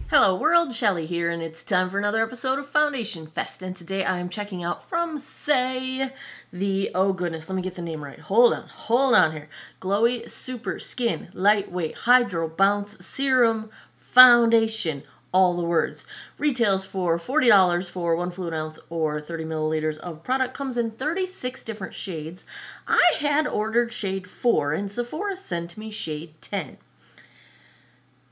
Hello world, Shelly here, and it's time for another episode of Foundation Fest, and today I am checking out from Saie the, oh goodness, let me get the name right, hold on here, Glowy Super Skin Lightweight Hydro Bounce Serum Foundation, all the words. Retails for $40 for 1 fluid ounce or 30 milliliters of product. Comes in 36 different shades. I had ordered shade 4 and Sephora sent me shade 10.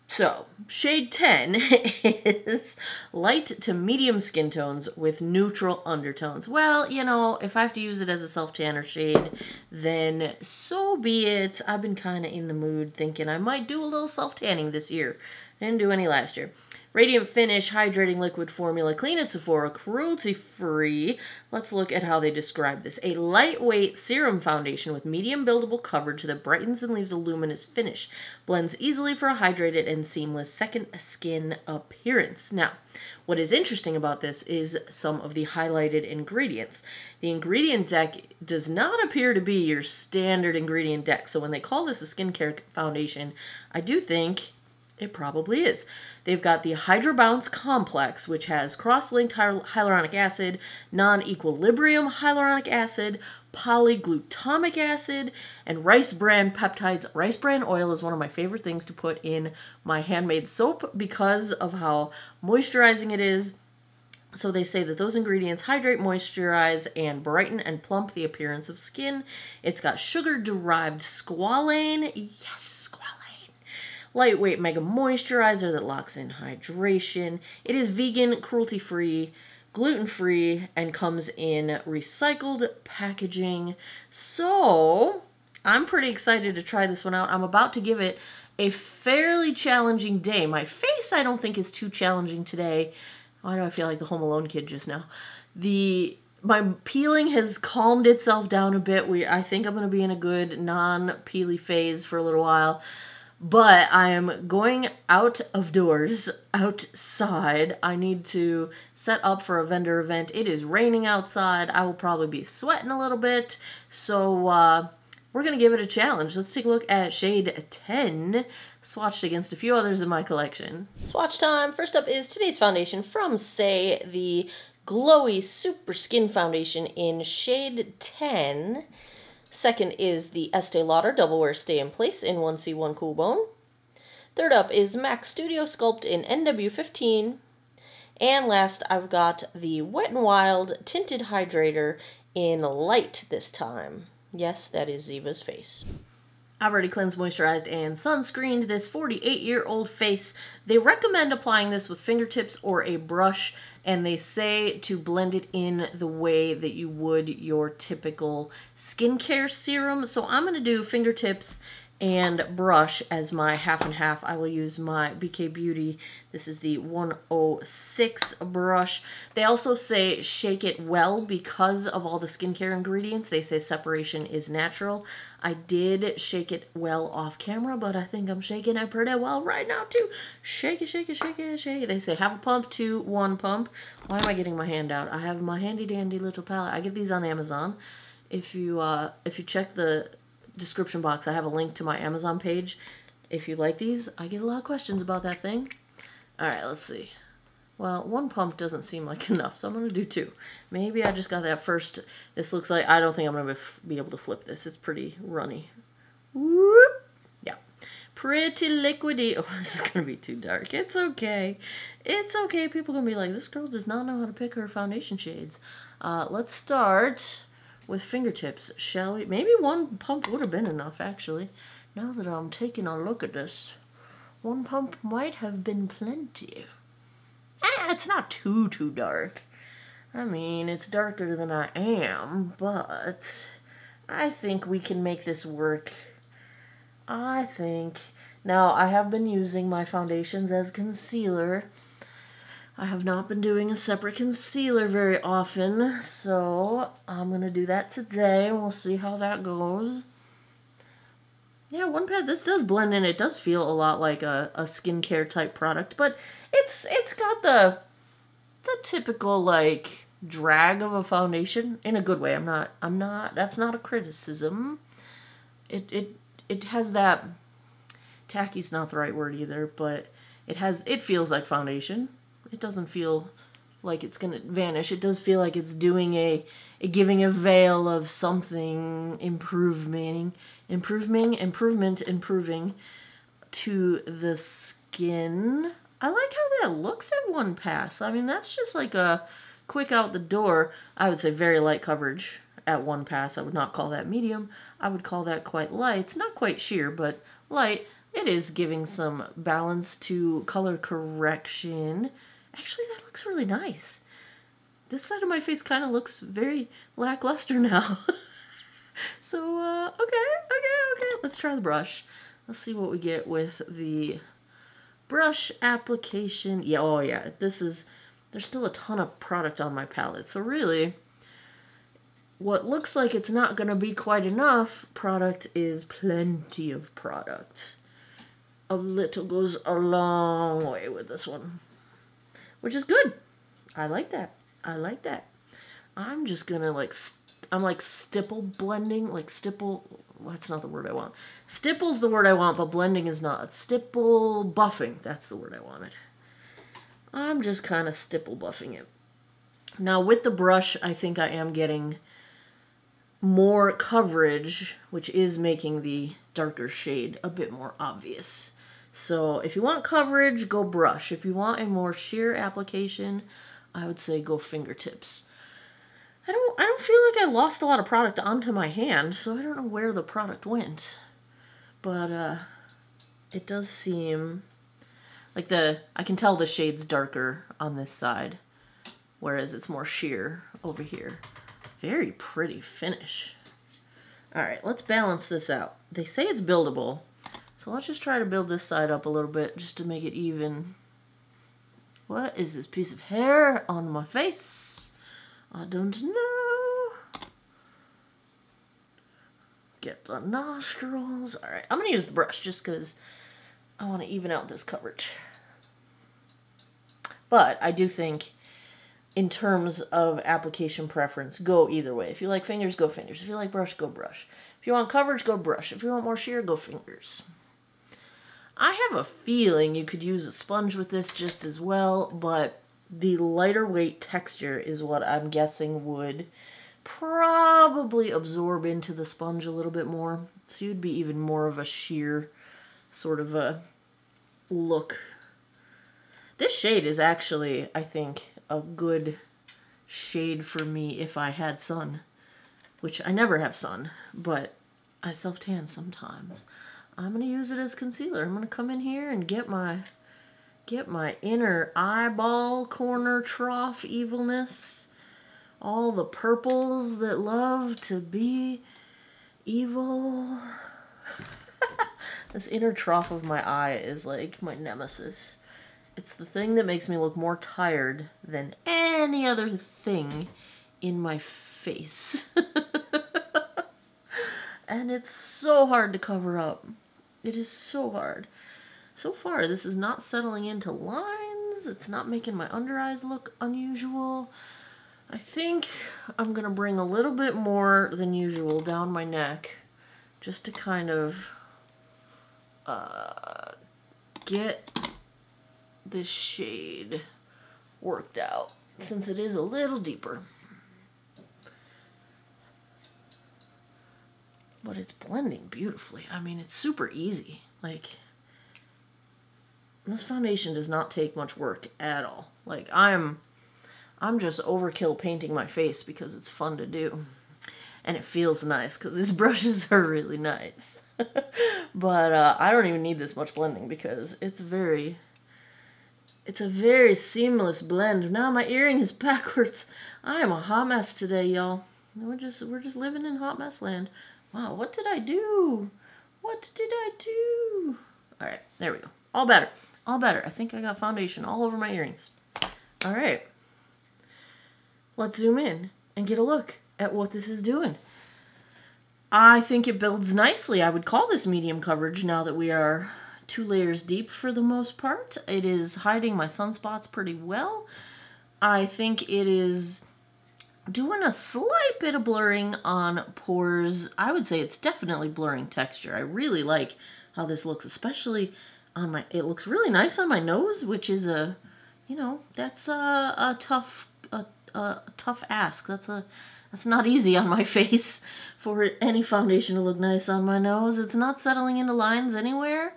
So, shade 10 is light to medium skin tones with neutral undertones. Well, you know, if I have to use it as a self-tanner shade, then so be it. I've been kind of in the mood thinking I might do a little self-tanning this year. Didn't do any last year. Radiant Finish Hydrating Liquid Formula, clean at Sephora, cruelty-free. Let's look at how they describe this. A lightweight serum foundation with medium buildable coverage that brightens and leaves a luminous finish. Blends easily for a hydrated and seamless second skin appearance. Now, what is interesting about this is some of the highlighted ingredients. The ingredient deck does not appear to be your standard ingredient deck. So when they call this a skincare foundation, I do think it probably is. They've got the Hydro Bounce Complex, which has cross-linked hyaluronic acid, non-equilibrium hyaluronic acid, polyglutamic acid, and rice bran peptides. Rice bran oil is one of my favorite things to put in my handmade soap because of how moisturizing it is. So they say that those ingredients hydrate, moisturize, and brighten and plump the appearance of skin. It's got sugar-derived squalane. Yes! Lightweight mega moisturizer that locks in hydration. It is vegan, cruelty-free, gluten-free, and comes in recycled packaging. So, I'm pretty excited to try this one out. I'm about to give it a fairly challenging day. My face, I don't think, is too challenging today. Why do I feel like the Home Alone kid just now? My peeling has calmed itself down a bit. I think I'm going to be in a good non-peely phase for a little while. But I am going out of doors, outside. I need to set up for a vendor event. It is raining outside. I will probably be sweating a little bit. So we're going to give it a challenge. Let's take a look at shade 10, swatched against a few others in my collection. Swatch time. First up is today's foundation from Saie, the Glowy Super Skin Foundation in shade 10. Second is the Estee Lauder Double Wear Stay in Place in 1C1 Cool Bone. Third up is MAC Studio Sculpt in NW15. And last, I've got the Wet n Wild Tinted Hydrator in Light this time. Yes, that is Ziva's face. I've already cleansed, moisturized, and sunscreened this 48-year-old face. They recommend applying this with fingertips or a brush, and they say to blend it in the way that you would your typical skincare serum. So I'm going to do fingertips and brush as my half and half. I will use my BK Beauty. This is the 106 brush. They also say shake it well because of all the skincare ingredients. They say separation is natural. I did shake it well off camera, but I think I'm shaking it pretty well right now too. Shake it, shake it, shake it, shake it. They say half a pump to 1 pump. Why am I getting my hand out? I have my handy dandy little palette. I get these on Amazon. If you check the description box, I have a link to my Amazon page. If you like these, I get a lot of questions about that thing. Alright, let's see. Well, 1 pump doesn't seem like enough, so I'm going to do 2. Maybe I just got that first. This looks like, I don't think I'm going to be able to flip this. It's pretty runny. Whoop. Yeah. Pretty liquidy. Oh, this is going to be too dark. It's okay. It's okay. People are going to be like, this girl does not know how to pick her foundation shades. Let's start with fingertips, shall we? Maybe 1 pump would have been enough, actually. Now that I'm taking a look at this, 1 pump might have been plenty. It's not too dark. I mean, it's darker than I am, but I think we can make this work. I think. Now, I have been using my foundations as concealer. I have not been doing a separate concealer very often, so I'm going to do that today, and we'll see how that goes. Yeah, 1 pad, this does blend in. It does feel a lot like a skincare type product, but it's got the typical, like, drag of a foundation in a good way. That's not a criticism. It has that, tacky's not the right word either, but It feels like foundation. It doesn't feel like it's gonna vanish. It does feel like it's doing giving a veil of something improving to the skin. I like how that looks at one pass. I mean, that's just like a quick out the door. I would say very light coverage at one pass. I would not call that medium. I would call that quite light. It's not quite sheer, but light. It is giving some balance to color correction. Actually, that looks really nice. This side of my face kind of looks very lackluster now. So, okay. Let's try the brush. Let's see what we get with the brush application. Yeah, oh yeah, there's still a ton of product on my palette. So really, what looks like it's not going to be quite enough product is plenty of product. A little goes a long way with this one, which is good. I like that. I'm just gonna I'm stipple blending, that's not the word I want. Stipple's the word I want, but blending is not. Stipple buffing, that's the word I wanted. I'm just kind of stipple buffing it. Now with the brush, I think I am getting more coverage, which is making the darker shade a bit more obvious. So if you want coverage, go brush. If you want a more sheer application, I would say go fingertips. I don't feel like I lost a lot of product onto my hand, so I don't know where the product went. But it does seem like I can tell the shade's darker on this side, whereas it's more sheer over here. Very pretty finish. All right, let's balance this out. They say it's buildable, so let's just try to build this side up a little bit just to make it even. What is this piece of hair on my face? I don't know. Get the nostrils. All right, I'm gonna use the brush just because I want to even out this coverage. But I do think in terms of application preference, go either way. If you like fingers, go fingers. If you like brush, go brush. If you want coverage, go brush. If you want more sheer, go fingers. I have a feeling you could use a sponge with this just as well, but the lighter weight texture is what I'm guessing would probably absorb into the sponge a little bit more. So you'd be even more of a sheer sort of a look. This shade is actually, I think, a good shade for me if I had sun, which I never have sun, but I self-tan sometimes. I'm going to use it as concealer. I'm going to come in here and get my inner eyeball corner trough evilness. All the purples that love to be evil. This inner trough of my eye is like my nemesis. It's the thing that makes me look more tired than any other thing in my face. And it's so hard to cover up. It is so hard. So far, this is not settling into lines. It's not making my under eyes look unusual. I think I'm going to bring a little bit more than usual down my neck just to kind of get this shade worked out, since it is a little deeper. But it's blending beautifully. I mean, it's super easy. Like, this foundation does not take much work at all. Like, I'm just overkill painting my face because it's fun to do. And it feels nice because these brushes are really nice. But I don't even need this much blending because it's a very seamless blend. Now my earring is backwards. I am a hot mess today, y'all. We're just living in hot mess land. Wow, what did I do? What did I do? All right, there we go. All better. All better. I think I got foundation all over my earrings. All right. Let's zoom in and get a look at what this is doing. I think it builds nicely. I would call this medium coverage now that we are 2 layers deep for the most part. It is hiding my sunspots pretty well. I think it is doing a slight bit of blurring on pores. I would say it's definitely blurring texture. I really like how this looks, especially on my, it looks really nice on my nose, which is a, you know, that's a tough ask. That's not easy on my face for any foundation to look nice on my nose. It's not settling into lines anywhere.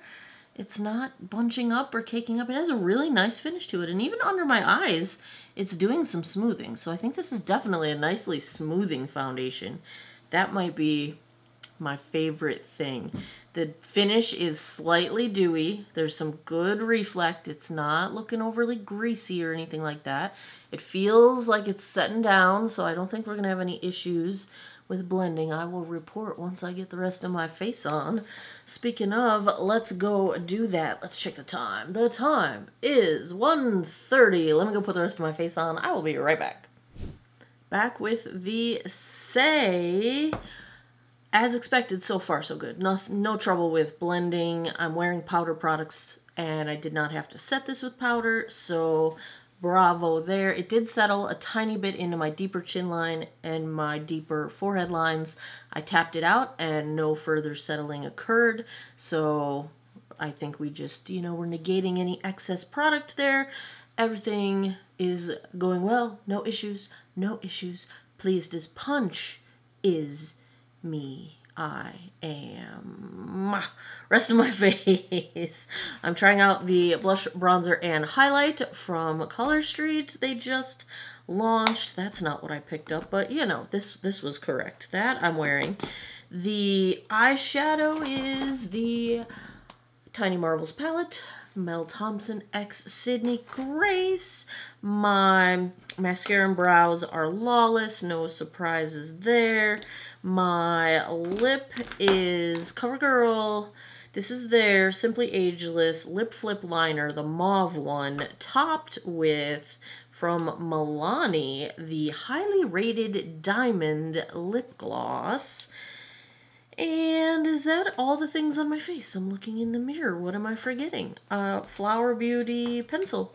It's not bunching up or caking up. It has a really nice finish to it. And even under my eyes, it's doing some smoothing. So I think this is definitely a nicely smoothing foundation. That might be my favorite thing. The finish is slightly dewy. There's some good reflect. It's not looking overly greasy or anything like that. It feels like it's setting down, so I don't think we're going to have any issues with blending. I will report once I get the rest of my face on. Speaking of, let's go do that. Let's check the time. The time is 1:30. Let me go put the rest of my face on. I will be right back. Back with the Saie. As expected, so far so good. No trouble with blending. I'm wearing powder products and I did not have to set this with powder, so bravo there. It did settle a tiny bit into my deeper chin line and my deeper forehead lines. I tapped it out and no further settling occurred, so I think we just, you know, we're negating any excess product there. Everything is going well. No issues. No issues. Pleased as punch is me. I am. Rest of my face. I'm trying out the blush, bronzer, and highlight from Color Street. They just launched. That's not what I picked up, but you know, this was correct. That I'm wearing. The eyeshadow is the Tiny Marvels palette. Mel Thompson x Sydney Grace. My mascara and brows are Lawless. No surprises there. My lip is CoverGirl. This is their Simply Ageless Lip Flip Liner, the mauve one, topped with, from Milani, the highly rated Diamond Lip Gloss. And is that all the things on my face? I'm looking in the mirror. What am I forgetting? Flower Beauty pencil.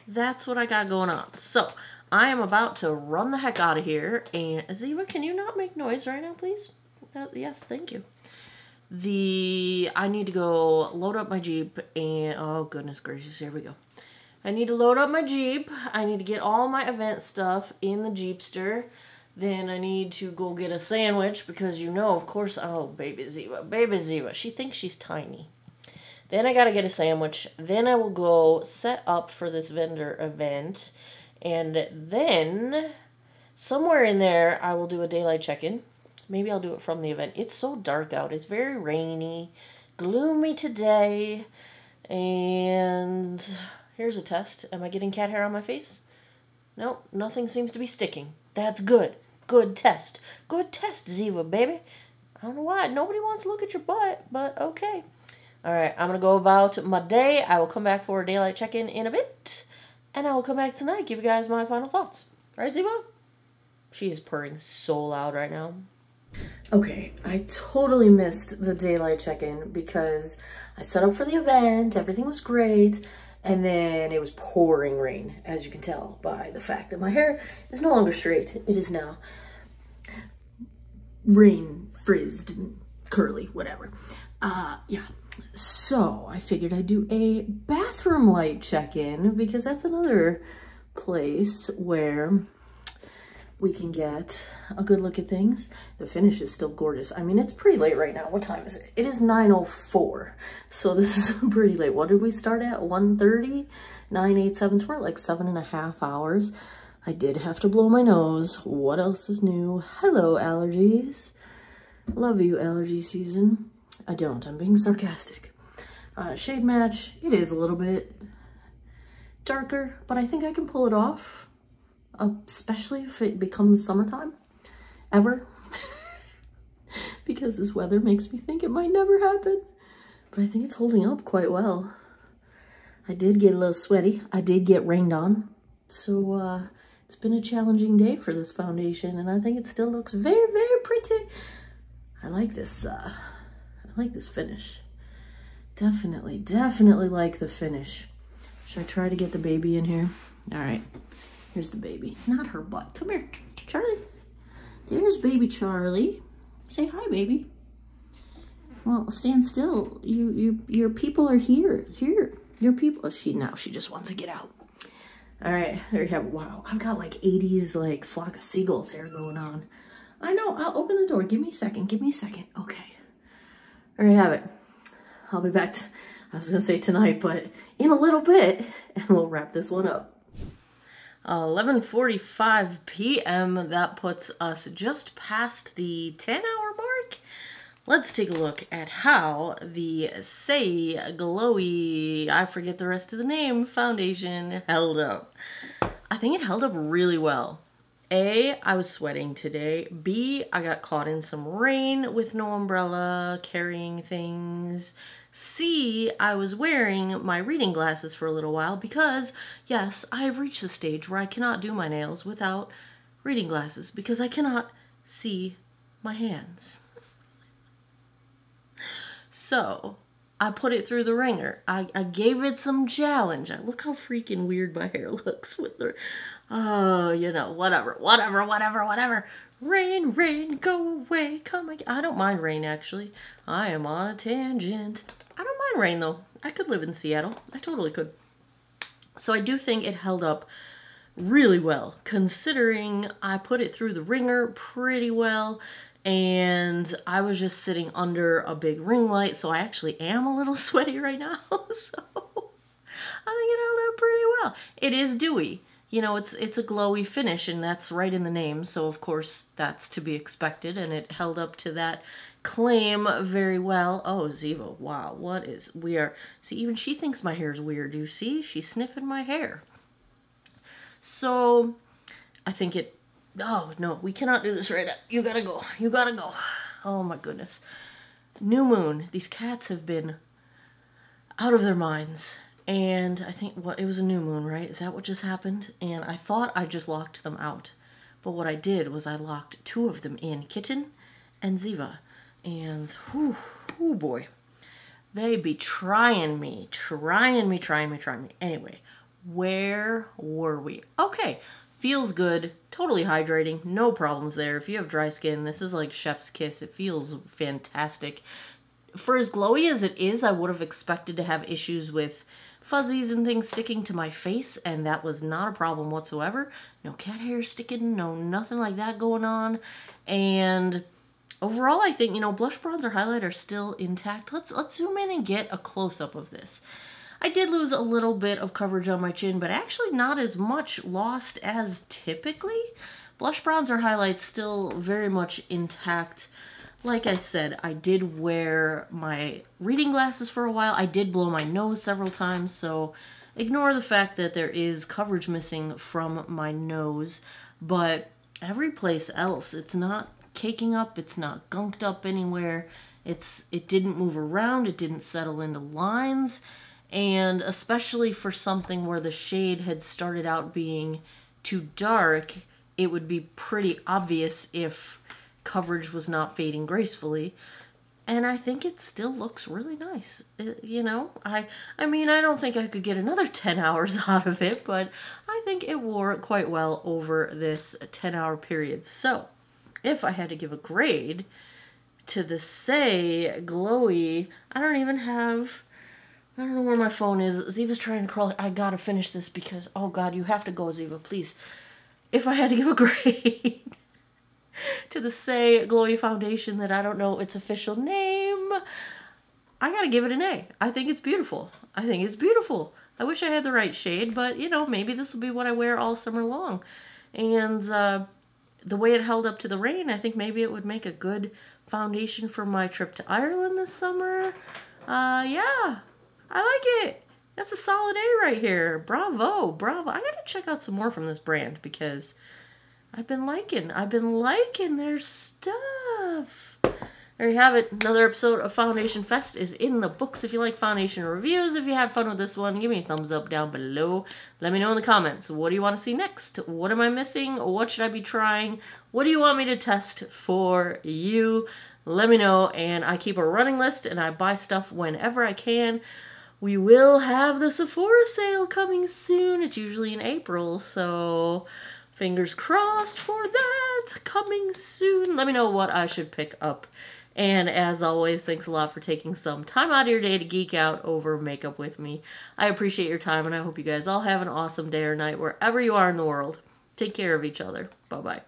That's what I got going on. So, I am about to run the heck out of here. And Ziva, can you not make noise right now, please? Yes, thank you. I need to go load up my Jeep and, oh goodness gracious, here we go. I need to load up my Jeep. I need to get all my event stuff in the Jeepster. Then I need to go get a sandwich because, you know, of course, oh, baby Ziva, she thinks she's tiny. Then I gotta get a sandwich. Then I will go set up for this vendor event. And then, somewhere in there, I will do a daylight check-in. Maybe I'll do it from the event. It's so dark out. It's very rainy, gloomy today. And here's a test. Am I getting cat hair on my face? Nope, nothing seems to be sticking. That's good. Good test. Good test, Ziva, baby. I don't know why. Nobody wants to look at your butt, but okay. Alright, I'm going to go about my day. I will come back for a daylight check-in in a bit. And I will come back tonight, give you guys my final thoughts. Right, Ziva? She is purring so loud right now. Okay, I totally missed the daylight check-in because I set up for the event, everything was great, and then it was pouring rain, as you can tell by the fact that my hair is no longer straight. It is now rain frizzed and curly, whatever. Yeah. So I figured I'd do a bathroom light check-in because that's another place where we can get a good look at things. The finish is still gorgeous. I mean, it's pretty late right now. What time is it? It is 9:04. So this is pretty late. What did we start at? 1:30? 9:87. So we're at like 7.5 hours. I did have to blow my nose. What else is new? Hello, allergies. Love you, allergy season. I don't. I'm being sarcastic. Shade match. It is a little bit darker, but I think I can pull it off. Especially if it becomes summertime. Ever. Because this weather makes me think it might never happen. But I think it's holding up quite well. I did get a little sweaty. I did get rained on. So, it's been a challenging day for this foundation, and I think it still looks very, very pretty. I like this finish. Definitely like the finish. Should I try to get the baby in here? All right, here's the baby. Not her butt. Come here, Charlie. There's baby Charlie. Say hi, baby. Well, stand still. Your people are here. Here. Your people. She just wants to get out. All right, there you have it. Wow, I've got like 80s like flock of seagulls here going on. I know, I'll open the door. Give me a second. Give me a second. Okay. There you have it. I'll be back, I was going to say tonight, but in a little bit, and we'll wrap this one up. 11:45 p.m. That puts us just past the 10-hour mark. Let's take a look at how the Saie Glowy, I forget the rest of the name, foundation held up. I think it held up really well. A, I was sweating today. B, I got caught in some rain with no umbrella, carrying things. C, I was wearing my reading glasses for a little while because, yes, I have reached the stage where I cannot do my nails without reading glasses because I cannot see my hands. So, I put it through the ringer. I gave it some challenge. Look how freaking weird my hair looks with the... Oh, you know, whatever. Rain, rain, go away, come again. I don't mind rain, actually. I am on a tangent. I don't mind rain, though. I could live in Seattle. I totally could. So I do think it held up really well, considering I put it through the ringer pretty well, and I was just sitting under a big ring light, so I actually am a little sweaty right now, so I think it held up pretty well. It is dewy. You know, it's a glowy finish, and that's right in the name, so of course that's to be expected, and it held up to that claim very well. Oh, Ziva, wow, what is, see, even she thinks my hair is weird, you see? She's sniffing my hair. So, I think it, oh, no, we cannot do this right now. You gotta go, you gotta go. Oh my goodness. New moon, these cats have been out of their minds. And I think, it was a new moon, right? Is that what just happened? And I thought I just locked them out. But what I did was I locked two of them in, Kitten and Ziva. And, whoo boy. They be trying me. Anyway, where were we? Okay, feels good. Totally hydrating. No problems there. If you have dry skin, this is like chef's kiss. It feels fantastic. For as glowy as it is, I would have expected to have issues with fuzzies and things sticking to my face, and that was not a problem whatsoever. No cat hair sticking, no nothing like that going on. And overall, I think, you know, blush, bronzer, highlight are still intact. Let's zoom in and get a close-up of this. I did lose a little bit of coverage on my chin, but actually not as much lost as typically. Blush, bronzer, highlight still very much intact. Like I said, I did wear my reading glasses for a while. I did blow my nose several times, so ignore the fact that there is coverage missing from my nose. But every place else, it's not caking up, it's not gunked up anywhere. It didn't move around, it didn't settle into lines. And especially for something where the shade had started out being too dark, it would be pretty obvious if coverage was not fading gracefully, and I think it still looks really nice. You know, I mean, I don't think I could get another 10 hours out of it, but I think it wore quite well over this 10-hour period. So, if I had to give a grade to the Saie Glowy, I don't know where my phone is. Ziva's trying to crawl. I gotta finish this because, oh God, you have to go, Ziva, please. If I had to give a grade to the Saie Glowy foundation that I don't know its official name, I gotta give it an A. I think it's beautiful. I think it's beautiful. I wish I had the right shade, but you know, maybe this will be what I wear all summer long. And the way it held up to the rain, I think maybe it would make a good foundation for my trip to Ireland this summer. Yeah, I like it. That's a solid A right here. Bravo, bravo. I gotta check out some more from this brand because I've been liking their stuff. There you have it. Another episode of Foundation Fest is in the books. If you like foundation reviews, if you had fun with this one, give me a thumbs up down below. Let me know in the comments. What do you want to see next? What am I missing? What should I be trying? What do you want me to test for you? Let me know. And I keep a running list and I buy stuff whenever I can. We will have the Sephora sale coming soon. It's usually in April, so fingers crossed for that coming soon. Let me know what I should pick up. And as always, thanks a lot for taking some time out of your day to geek out over makeup with me. I appreciate your time, and I hope you guys all have an awesome day or night wherever you are in the world. Take care of each other. Bye-bye.